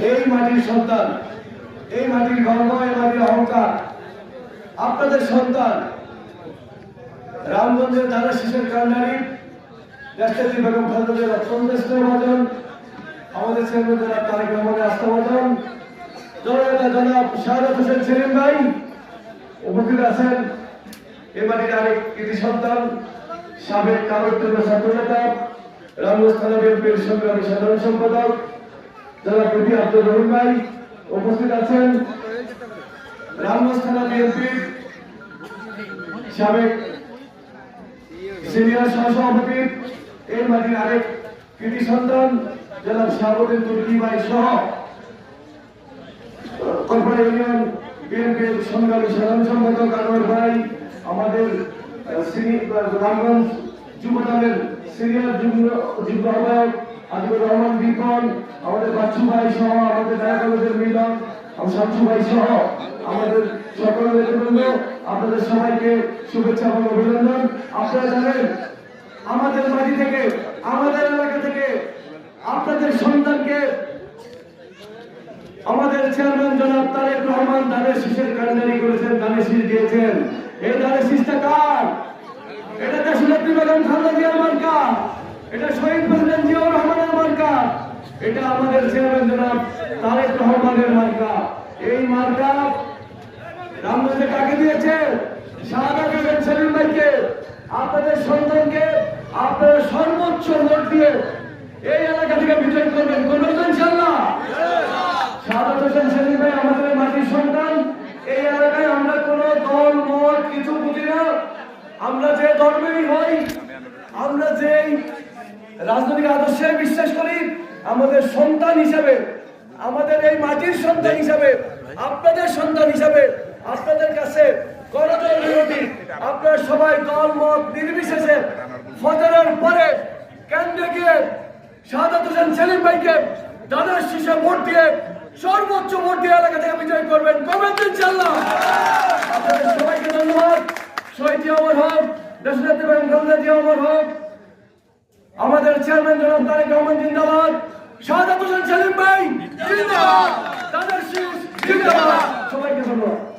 এই মাটির সন্তান, এই মাটির গর্ব, এই মাটির অহংকার, আপনাদের সন্তান রামগঞ্জের ধারা শিশের কান্ডারি রাষ্ট্রপতি বেগম খালেদা জিয়ার অত্যন্ত স্নেহভাজন, আমাদের চেয়ারম্যান জনাব তারেক রহমানের আস্থাভাজন, জননেতা জনাব শাহাদাত হোসেন সেলিম ভাই উপস্থিত আছেন। এই মাটির আরেক কৃতি সন্তান, সাবেক কারোত্তর ছাত্র নেতা, রামগঞ্জ থানা বিএনপির সংগ্রামী সাধারণ সম্পাদক জনাব রবি আব্দুর রহিম ভাই উপস্থিত আছেন। রামগঞ্জ থানা বিএনপির সাবেক সিনিয়র সহসভাপতি, এই মাটির আরেক কৃতি সন্তান জনাব শাহাবুদ্দিন তুর্কি ভাই সহ কর্পোরেট ইউনিয়ন বিএনপির সংগ্রামী সাধারণ সম্পাদক আনোয়ার ভাই, আমাদের রামগঞ্জ যুব দলের সিনিয়র যুগ্ম আহ্বায়ক আজিবুর রহমান বিপন, আমাদের বাচ্চু ভাই সহ, আমাদের ঢাকা কলেজের মিলন শামসু ভাই সহ আমাদের সকল নেতৃবৃন্দ, আপনাদের সবাইকে শুভেচ্ছা এবং অভিনন্দন। আপনারা জানেন আমাদের বাড়ি থেকে, আমাদের এলাকা থেকে আপনাদের সন্তানকে আমাদের চেয়ারম্যান জনাব তারেক রহমান ধানের শীষের কান্ডারি করেছেন, ধানের শীষ দিয়েছেন। এই ধানের শীষটা কার? এটা দেশনেত্রী বেগম খালেদা জিয়ার মার্কা, এটা শহীদ প্রেসিডেন্ট জিয়াউর রহমানের মার্কা, এটা আমাদের চেয়ারম্যান জনাব তারেক রহমানের মার্কা। এই মার্কা রামগঞ্জে কাকে দিয়েছে? শাহাদাত হোসেন সেলিম ভাইকে। আপনাদের সন্তানকে আপনারা সর্বোচ্চ ভোট দিয়ে এই এলাকা থেকে বিজয় করবেন, করবেন তো ইনশাআল্লাহ? শাহাদাত হোসেন সেলিম ভাই আমাদের মাটির সন্তান। এই এলাকায় আমরা কোনো দল মত কিছু বুঝি না, আমরা যে ধর্মেরই হই, আমরা যেই রাজনৈতিক আদর্শে বিশ্বাস করি, আমাদের সন্তান হিসাবে, আমাদের এই মাটির সন্তান হিসাবে, আপনাদের সন্তান হিসাবে আপনাদের কাছে গণতন্ত্র বিরোধী আপনারা সবাই দল মত নির্বিশেষে ফজরের পরে কেন্দ্রে গিয়ে শাহাদাত হোসেন সেলিম ভাইকে ধানের শীষে ভোট দিয়ে সর্বোচ্চ ভোট দিয়ে এলাকা থেকে বিজয় করবেন, করবেন ইনশাআল্লাহ। আপনাদের সবাইকে ধন্যবাদ। শহীদ জিয়া অমর হোক, দেশনেত্রী বেগম খালেদা জিয়া অমর হোক, আমাদের চেয়ারম্যান জনাব তারেক রহমান জিন্দাবাদ, শাহাদাত হোসেন সেলিম ভাই জিন্দাবাদ, ধানের শীষ জিন্দাবাদ। সবাইকে ধন্যবাদ।